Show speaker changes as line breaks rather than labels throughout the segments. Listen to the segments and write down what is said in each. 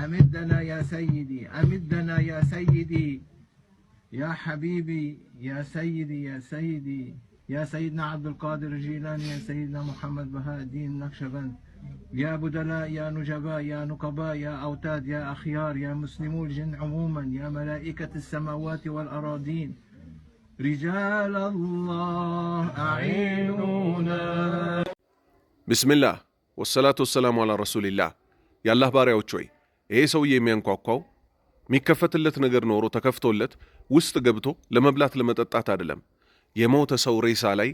أمدنا يا سيدي أمدنا يا سيدي يا حبيبي يا سيدي يا سيدي يا سيدنا عبد القادر الجيلاني يا سيدنا محمد بهاء الدين النقشبند يا بدلاء يا نجباء يا نقباء يا أوتاد يا أخيار يا مسلمو الجن عموما يا ملائكة السماوات والأراضين رجال الله أعينونا
بسم الله والصلاة والسلام على رسول الله يا الله ባሪያዎች ሆይ ይሄ ሰውዬ የሚያንኳኳው የሚከፈትለት ነገር ኖሮ ተከፍቶለት ውስጥ ገብቶ ለመብላት ለመጠጣት አይደለም። የሞተ ሰው ሬሳ ላይ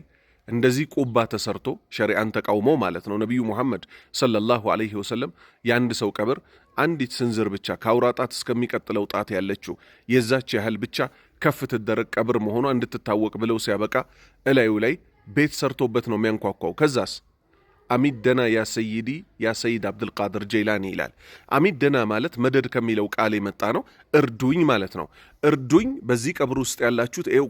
እንደዚህ ቁባ ተሰርቶ ሸሪዓን ተቃውሞ ማለት ነው። ነብዩ መሐመድ ሰለላሁ ዐለይሂ ወሰለም የአንድ ሰው ቀብር አንዲት ስንዝር ብቻ ካውራጣት እስከሚቀጥለው ጣት ያለችው የዛች ያህል ብቻ ከፍ ትደረቅ ቀብር መሆኗ እንድትታወቅ ብለው ሲያበቃ እላዩ ላይ ቤት ሰርቶበት ነው የሚያንኳኳው። ከዛስ አሚደና ያ ሰይዲ ያ ሰይድ አብዱልቃድር ጀይላኒ ይላል። አሚደና ማለት መደድ ከሚለው ቃል የመጣ ነው። እርዱኝ ማለት ነው። እርዱኝ በዚህ ቀብር ውስጥ ያላችሁት ኤው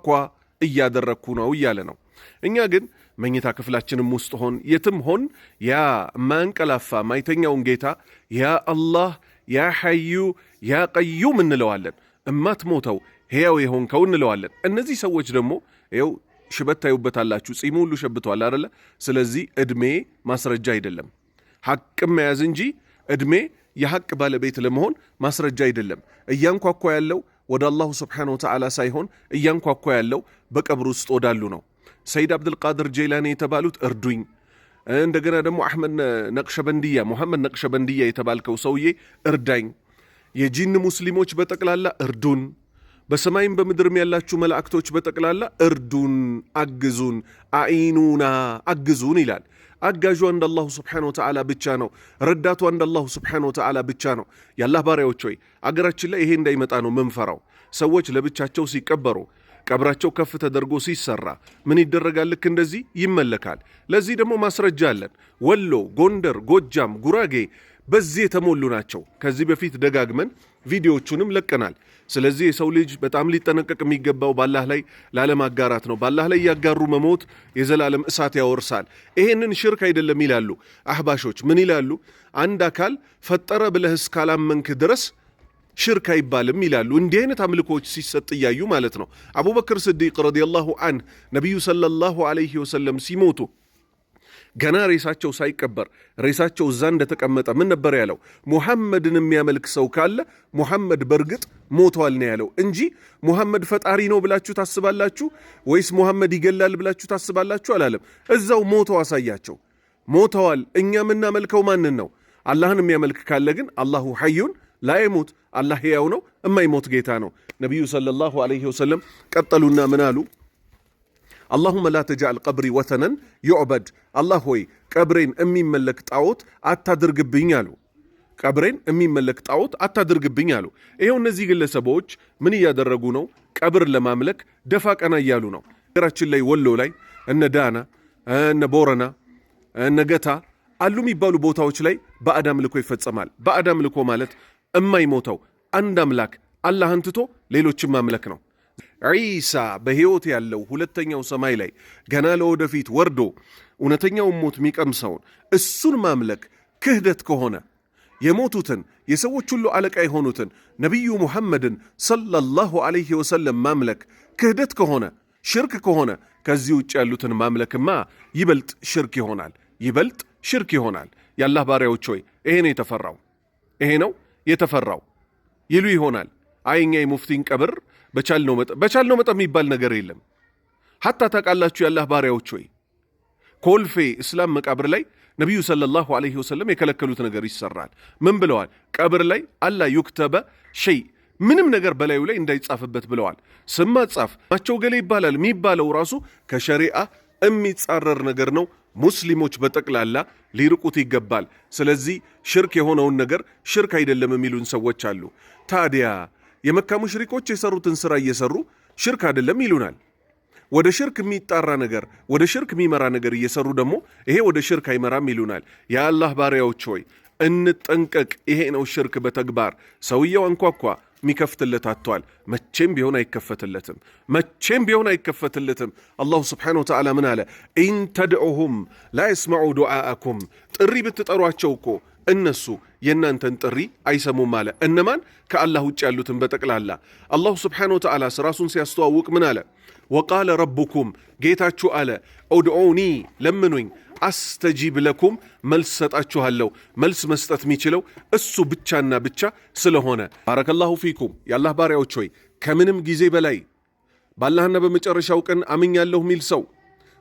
ኳ እያደረግኩ ነው እያለ ነው። እኛ ግን መኝታ ክፍላችንም ውስጥ ሆን የትም ሆን ያ ማንቀላፋ ማይተኛውን ጌታ ያ አላህ ያ ሐዩ ያ ቀዩም እንለዋለን። እማትሞተው ሕያው የሆንከው እንለዋለን። እነዚህ ሰዎች ደግሞ ኤው ሽበት ታዩበታላችሁ። ጺሙ ሁሉ ሸብቷል አይደለ? ስለዚህ እድሜ ማስረጃ አይደለም፣ ሐቅም መያዝ እንጂ እድሜ የሐቅ ባለቤት ለመሆን ማስረጃ አይደለም። እያንኳኳ ያለው ወደ አላሁ ስብሓነሁ ወተዓላ ሳይሆን እያንኳኳ ያለው በቀብር ውስጥ ወዳሉ ነው። ሰይድ አብዱልቃድር ጀይላኒ የተባሉት እርዱኝ። እንደገና ደግሞ አሕመድ ነቅሸበንድያ ሙሐመድ ነቅሸበንድያ የተባልከው ሰውዬ እርዳኝ። የጂን ሙስሊሞች በጠቅላላ እርዱን። በሰማይም በምድርም ያላችሁ መላእክቶች በጠቅላላ እርዱን፣ አግዙን፣ አኢኑና አግዙን ይላል። አጋዡ አንድ አላሁ ስብሓነሁ ወተዓላ ብቻ ነው። ረዳቱ አንድ አላሁ ስብሓነሁ ወተዓላ ብቻ ነው። የአላህ ባሪያዎች ሆይ አገራችን ላይ ይሄ እንዳይመጣ ነው ምንፈራው። ሰዎች ለብቻቸው ሲቀበሩ ቀብራቸው ከፍ ተደርጎ ሲሰራ ምን ይደረጋል? ልክ እንደዚህ ይመለካል። ለዚህ ደግሞ ማስረጃ አለን። ወሎ፣ ጎንደር፣ ጎጃም፣ ጉራጌ በዚህ የተሞሉ ናቸው። ከዚህ በፊት ደጋግመን ቪዲዮቹንም ለቀናል። ስለዚህ የሰው ልጅ በጣም ሊጠነቀቅ የሚገባው ባላህ ላይ ላለማጋራት ነው። ባላህ ላይ ያጋሩ መሞት የዘላለም እሳት ያወርሳል። ይሄንን ሽርክ አይደለም ይላሉ አህባሾች። ምን ይላሉ? አንድ አካል ፈጠረ ብለህ እስካላመንክ ድረስ ሽርክ አይባልም ይላሉ። እንዲህ አይነት አምልኮች ሲሰጥ እያዩ ማለት ነው። አቡበክር ስዲቅ ረዲየላሁ ዐንሁ ነቢዩ ሰለላሁ ዐለይሂ ወሰለም ሲሞቱ ገና ሬሳቸው ሳይቀበር ሬሳቸው እዛ እንደተቀመጠ ምን ነበር ያለው? ሙሐመድን የሚያመልክ ሰው ካለ ሙሐመድ በርግጥ ሞቷል ነው ያለው እንጂ ሙሐመድ ፈጣሪ ነው ብላችሁ ታስባላችሁ ወይስ ሙሐመድ ይገላል ብላችሁ ታስባላችሁ አላለም። እዛው ሞተው አሳያቸው። ሞተዋል። እኛ የምናመልከው ማንን ነው? አላህን የሚያመልክ ካለ ግን አላሁ ሐዩን ላይሞት፣ አላህ ሕያው ነው፣ የማይሞት ጌታ ነው። ነቢዩ ሰለላሁ ዐለይሂ ወሰለም ቀጠሉና ምን አሉ? አላሁመ ላ ተጅዐል ቀብሪ ወተነን ዩዕበድ፣ አላህ ሆይ ቀብሬን የሚመለክ ጣዖት አታድርግብኝ አሉ። ቀብሬን የሚመለክ ጣዖት አታድርግብኝ አሉ። ይኸው እነዚህ ግለሰቦች ምን እያደረጉ ነው? ቀብር ለማምለክ ደፋ ቀና እያሉ ነው። ሀገራችን ላይ ወሎ ላይ እነ ዳና እነ ቦረና እነ ገታ አሉ የሚባሉ ቦታዎች ላይ ባዕድ አምልኮ ይፈጸማል። ባዕድ አምልኮ ማለት እማይሞተው አንድ አምላክ አላህን ትቶ ሌሎችን ማምለክ ነው። ዒሳ በሕይወት ያለው ሁለተኛው ሰማይ ላይ ገና ለወደፊት ወርዶ እውነተኛውን ሞት የሚቀምሰውን እሱን ማምለክ ክህደት ከሆነ የሞቱትን የሰዎች ሁሉ አለቃ የሆኑትን ነቢዩ ሙሐመድን ሰለላሁ ዐለይሂ ወሰለም ማምለክ ክህደት ከሆነ ሽርክ ከሆነ ከዚህ ውጭ ያሉትን ማምለክማ ይበልጥ ሽርክ ይሆናል፣ ይበልጥ ሽርክ ይሆናል። የአላህ ባሪያዎች ሆይ ይሄ ነው የተፈራው፣ ይሄ ነው የተፈራው ይሉ ይሆናል። አይኛ የሙፍቲን ቀብር በቻልነው መጠን የሚባል ነገር የለም። ሐታ ታውቃላችሁ የአላህ ባሪያዎች ሆይ ኮልፌ እስላም መቃብር ላይ ነቢዩ ሰለላሁ ዐለይሂ ወሰለም የከለከሉት ነገር ይሰራል። ምን ብለዋል? ቀብር ላይ አላ ዩክተበ ሸይ ምንም ነገር በላዩ ላይ እንዳይጻፍበት ብለዋል። ስም ማጻፍ ማቸው ገሌ ይባላል የሚባለው ራሱ ከሸሪዓ የሚጻረር ነገር ነው። ሙስሊሞች በጠቅላላ ሊርቁት ይገባል። ስለዚህ ሽርክ የሆነውን ነገር ሽርክ አይደለም የሚሉን ሰዎች አሉ። ታዲያ የመካ ሙሽሪኮች የሰሩትን ስራ እየሰሩ ሽርክ አይደለም ይሉናል። ወደ ሽርክ የሚጣራ ነገር ወደ ሽርክ የሚመራ ነገር እየሰሩ ደግሞ ይሄ ወደ ሽርክ አይመራም ይሉናል። የአላህ ባሪያዎች ሆይ እንጠንቀቅ። ይሄ ነው ሽርክ በተግባር። ሰውየው አንኳኳ፣ የሚከፍትለት አጥቷል። መቼም ቢሆን አይከፈትለትም፣ መቼም ቢሆን አይከፈትለትም። አላሁ ስብሓነሁ ወተዓላ ምን አለ? ኢን ተድዑሁም ላ የስመዑ ዱዓአኩም፣ ጥሪ ብትጠሯቸው እኮ እነሱ የእናንተን ጥሪ አይሰሙም አለ። እነማን? ከአላህ ውጭ ያሉትን በጠቅላላ። አላሁ ስብሓነሁ ወተዓላ ራሱን ሲያስተዋውቅ ምን አለ? ወቃለ ረቡኩም ጌታችሁ አለ ኡድዑኒ ለምኑኝ፣ አስተጂብ ለኩም መልስ ሰጣችኋለሁ። መልስ መስጠት የሚችለው እሱ ብቻና ብቻ ስለሆነ። ባረከላሁ ፊኩም የአላህ ባሪያዎች ሆይ ከምንም ጊዜ በላይ በአላህና በመጨረሻው ቀን አምኛለሁ የሚል ሰው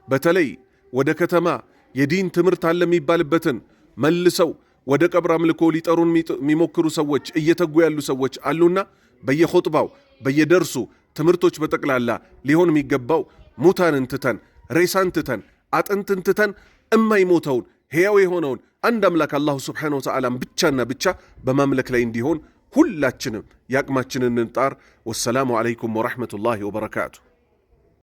በተለይ ወደ ከተማ የዲን ትምህርት አለ የሚባልበትን መልሰው ወደ ቀብር አምልኮ ሊጠሩን የሚሞክሩ ሰዎች እየተጉ ያሉ ሰዎች አሉና በየኹጥባው በየደርሱ ትምህርቶች በጠቅላላ ሊሆን የሚገባው ሙታንን ትተን ሬሳን ትተን አጥንትን ትተን እማይሞተውን ሕያው የሆነውን አንድ አምላክ አላሁ ስብሓነሁ ወተዓላን ብቻና ብቻ በማምለክ ላይ እንዲሆን ሁላችንም ያቅማችንን እንጣር። ወሰላሙ ዓለይኩም ወረሕመቱላሂ ወበረካቱ።